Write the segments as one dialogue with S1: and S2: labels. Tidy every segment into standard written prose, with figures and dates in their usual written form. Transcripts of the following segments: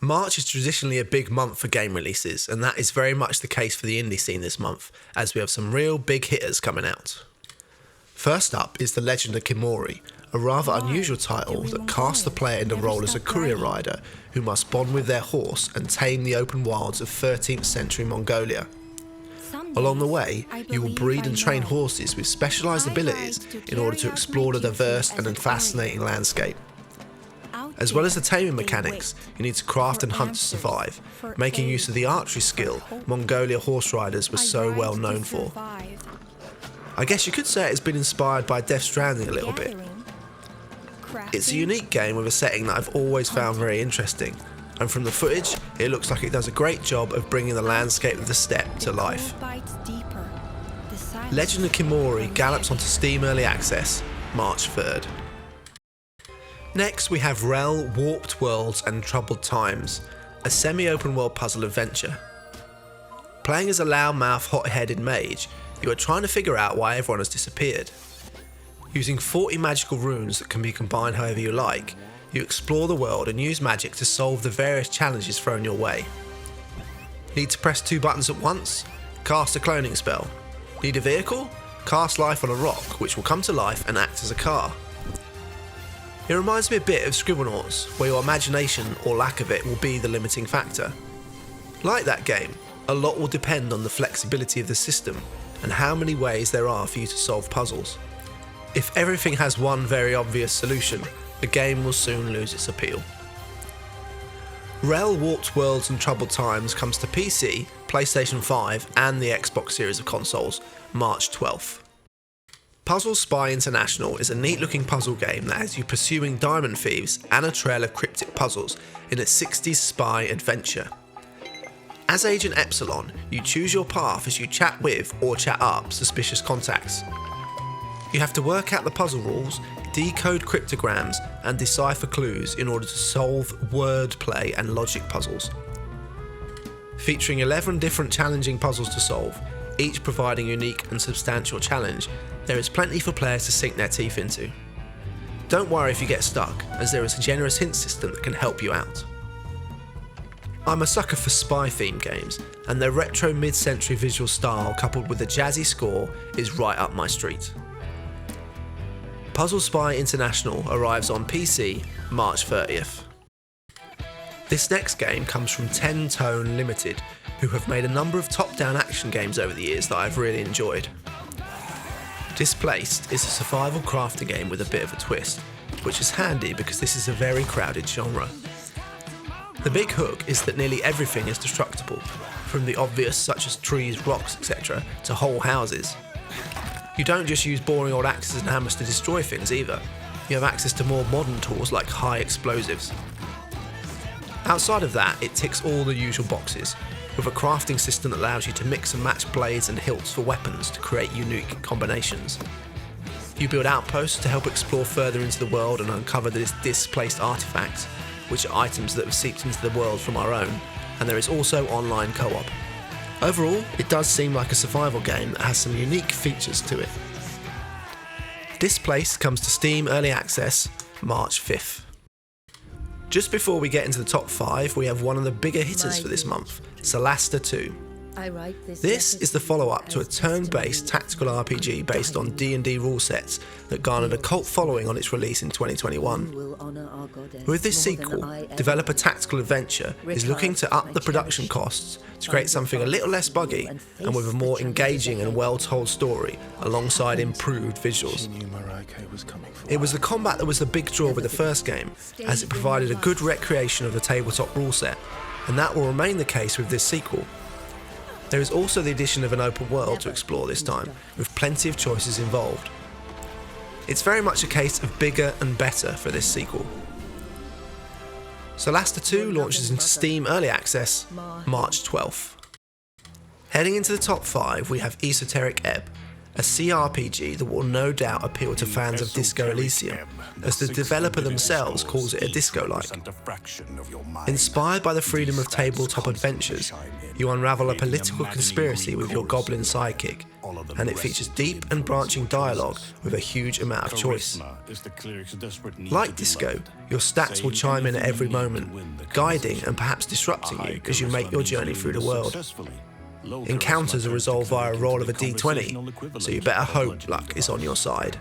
S1: March is traditionally a big month for game releases, and that is very much the case for the indie scene this month, as we have some real big hitters coming out. First up is The Legend of Kiihmori, a rather unusual title that casts the player in the role as a courier rider who must bond with their horse and tame the open wilds of 13th century Mongolia. Along the way, you will breed and train horses with specialised abilities in order to explore the diverse and fascinating landscape. As well as the taming mechanics, you need to craft and hunt to survive, making use of the archery skill Mongolia horse riders were so well known for. I guess you could say it's been inspired by Death Stranding a little bit. It's a unique game with a setting that I've always found very interesting, and from the footage, it looks like it does a great job of bringing the landscape of the steppe to life. Legend of Kiihmori gallops onto Steam Early Access, March 3rd. Next we have Rhell, Warped Worlds and Troubled Times, a semi-open world puzzle adventure. Playing as a loudmouth, hot-headed mage, you are trying to figure out why everyone has disappeared. Using 40 magical runes that can be combined however you like, you explore the world and use magic to solve the various challenges thrown your way. Need to press 2 buttons at once? Cast a cloning spell. Need a vehicle? Cast life on a rock, which will come to life and act as a car. It reminds me a bit of Scribblenauts, where your imagination, or lack of it, will be the limiting factor. Like that game, a lot will depend on the flexibility of the system and how many ways there are for you to solve puzzles. If everything has one very obvious solution, the game will soon lose its appeal. Rhell, Warped Worlds and Troubled Times comes to PC, PlayStation 5 and the Xbox series of consoles, March 12th. Puzzle Spy International is a neat looking puzzle game that has you pursuing diamond thieves and a trail of cryptic puzzles in a 60s spy adventure. As Agent Epsilon, you choose your path as you chat with or chat up suspicious contacts. You have to work out the puzzle rules, decode cryptograms and decipher clues in order to solve wordplay and logic puzzles. Featuring 11 different challenging puzzles to solve, each providing a unique and substantial challenge, there is plenty for players to sink their teeth into. Don't worry if you get stuck, as there is a generous hint system that can help you out. I'm a sucker for spy-themed games, and their retro mid-century visual style coupled with a jazzy score is right up my street. Puzzle Spy International arrives on PC, March 30th. This next game comes from 10 Tone Limited, who have made a number of top-down action games over the years that I've really enjoyed. Dysplaced is a survival crafting game with a bit of a twist, which is handy because this is a very crowded genre. The big hook is that nearly everything is destructible, from the obvious such as trees, rocks, etc. to whole houses. You don't just use boring old axes and hammers to destroy things either, you have access to more modern tools like high explosives. Outside of that, it ticks all the usual boxes, with a crafting system that allows you to mix and match blades and hilts for weapons to create unique combinations. You build outposts to help explore further into the world and uncover the displaced artifacts, which are items that have seeped into the world from our own, and there is also online co-op. Overall, it does seem like a survival game that has some unique features to it. Dysplaced comes to Steam Early Access, March 5th. Just before we get into the top 5, we have one of the bigger hitters for this month, Solasta II. This is the follow-up to a turn-based tactical RPG based on D&D rule sets that garnered a cult following on its release in 2021. With this sequel, developer Tactical Adventure is looking to up the production costs to create something a little less buggy and with a more engaging and well-told story alongside improved visuals. It was the combat that was the big draw with the first game, as it provided a good recreation of the tabletop rule set, and that will remain the case with this sequel. There is also the addition of an open world to explore this time, with plenty of choices involved. It's very much a case of bigger and better for this sequel. Solasta II launches into Steam Early Access, March 12th. Heading into the top 5, we have Esoteric Ebb, a CRPG that will no doubt appeal to fans of Disco Elysium, as the developer themselves calls it a disco-like. Inspired by the freedom of tabletop adventures, you unravel a political conspiracy with your goblin sidekick, and it features deep and branching dialogue with a huge amount of choice. Like Disco, your stats will chime in at every moment, guiding and perhaps disrupting you as you make your journey through the world. Encounters are resolved via a roll of a d20, so you better hope luck is on your side.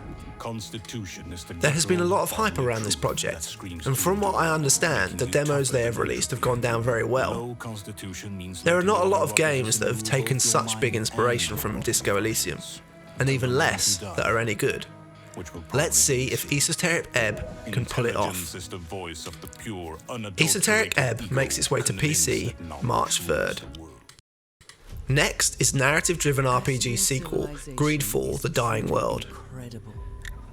S1: There has been a lot of hype around this project, and from what I understand, the demos they have released have gone down very well. There are not a lot of games that have taken such big inspiration from Disco Elysium, and even less that are any good. Let's see if Esoteric Ebb can pull it off. Esoteric Ebb makes its way to PC March 3rd. Next is narrative-driven RPG sequel Greedfall: The Dying World.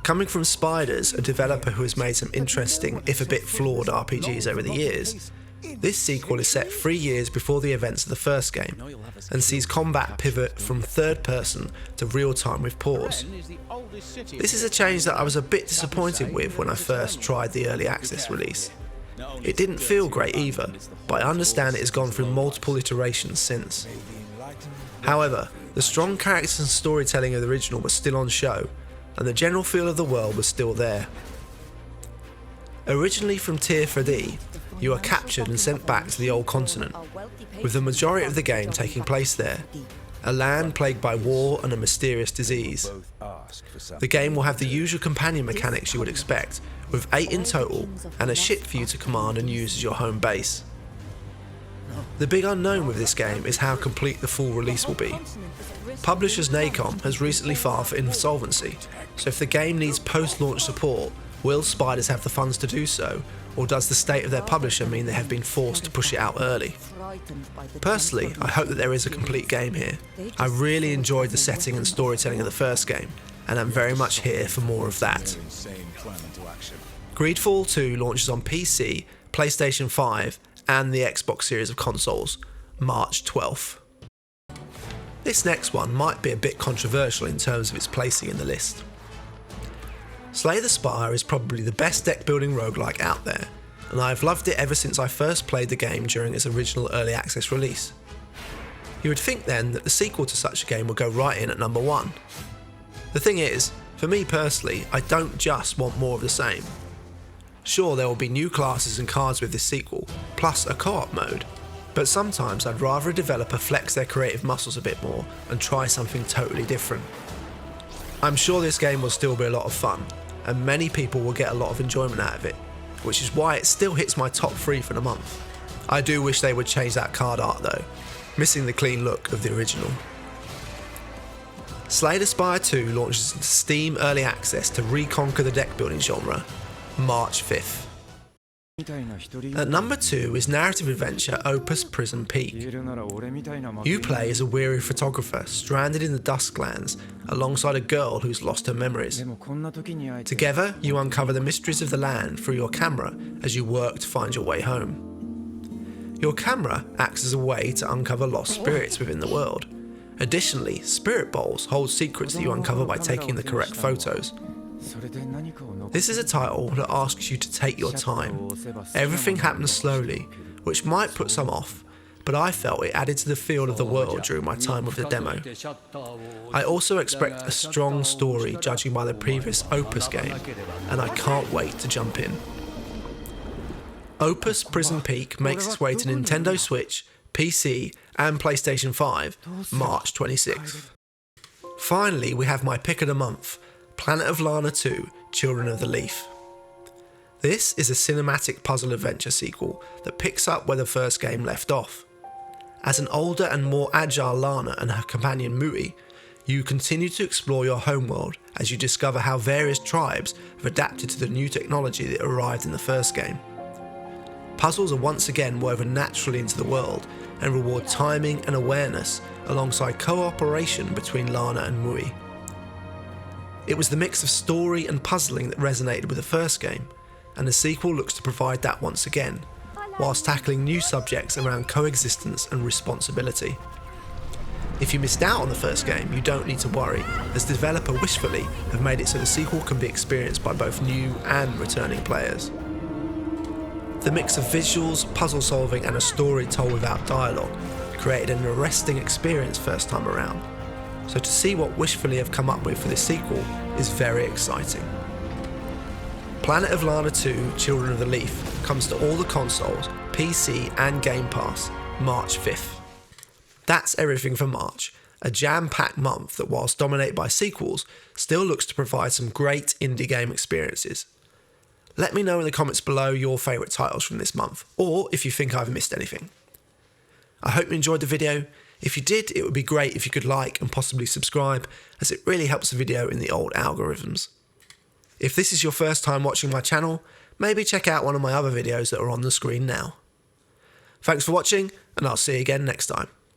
S1: Coming from Spiders, a developer who has made some interesting, if a bit flawed RPGs over the years, this sequel is set 3 years before the events of the first game, and sees combat pivot from third person to real time with pause. This is a change that I was a bit disappointed with when I first tried the early access release. It didn't feel great either, but I understand it has gone through multiple iterations since. However, the strong characters and storytelling of the original was still on show, and the general feel of the world was still there. Originally from Tier 4D, you are captured and sent back to the old continent, with the majority of the game taking place there, a land plagued by war and a mysterious disease. The game will have the usual companion mechanics you would expect, with 8 in total, and a ship for you to command and use as your home base. The big unknown with this game is how complete the full release will be. Publishers Nacom has recently filed for insolvency, so if the game needs post-launch support, will Spiders have the funds to do so, or does the state of their publisher mean they have been forced to push it out early? Personally, I hope that there is a complete game here. I really enjoyed the setting and storytelling of the first game, and I'm very much here for more of that. Greedfall 2 launches on PC, PlayStation 5, and the Xbox series of consoles, March 12th. This next one might be a bit controversial in terms of its placing in the list. Slay the Spire is probably the best deck building roguelike out there, and I have loved it ever since I first played the game during its original early access release. You would think then that the sequel to such a game would go right in at number 1. The thing is, for me personally, I don't just want more of the same. Sure, there will be new classes and cards with this sequel, plus a co-op mode, but sometimes I'd rather a developer flex their creative muscles a bit more and try something totally different. I'm sure this game will still be a lot of fun, and many people will get a lot of enjoyment out of it, which is why it still hits my top 3 for the month. I do wish they would change that card art though, missing the clean look of the original. Slay the Spire II launches into Steam Early Access to reconquer the deck building genre, March 5th. At number 2 is narrative adventure OPUS Prism Peak. You play as a weary photographer stranded in the Dusklands alongside a girl who's lost her memories. Together, you uncover the mysteries of the land through your camera as you work to find your way home. Your camera acts as a way to uncover lost spirits within the world. Additionally, spirit bowls hold secrets that you uncover by taking the correct photos. This is a title that asks you to take your time. Everything happens slowly, which might put some off, but I felt it added to the feel of the world during my time with the demo. I also expect a strong story judging by the previous Opus game, and I can't wait to jump in. Opus Prism Peak makes its way to Nintendo Switch, PC and PlayStation 5, March 26th. Finally, we have my pick of the month, Planet of Lana II, Children of the Leaf. This is a cinematic puzzle adventure sequel that picks up where the first game left off. As an older and more agile Lana and her companion Mui, you continue to explore your homeworld as you discover how various tribes have adapted to the new technology that arrived in the first game. Puzzles are once again woven naturally into the world and reward timing and awareness alongside cooperation between Lana and Mui. It was the mix of story and puzzling that resonated with the first game, and the sequel looks to provide that once again, whilst tackling new subjects around coexistence and responsibility. If you missed out on the first game, you don't need to worry, as developer Wishfully have made it so the sequel can be experienced by both new and returning players. The mix of visuals, puzzle solving and a story told without dialogue created an arresting experience first time around, so to see what Wishfully have come up with for this sequel is very exciting. Planet of Lana II Children of the Leaf comes to all the consoles, PC and Game Pass March 5th. That's everything for March, a jam-packed month that, whilst dominated by sequels, still looks to provide some great indie game experiences. Let me know in the comments below your favourite titles from this month, or if you think I've missed anything. I hope you enjoyed the video. If you did, it would be great if you could like and possibly subscribe, as it really helps the video in the old algorithms. If this is your first time watching my channel, maybe check out one of my other videos that are on the screen now. Thanks for watching, and I'll see you again next time.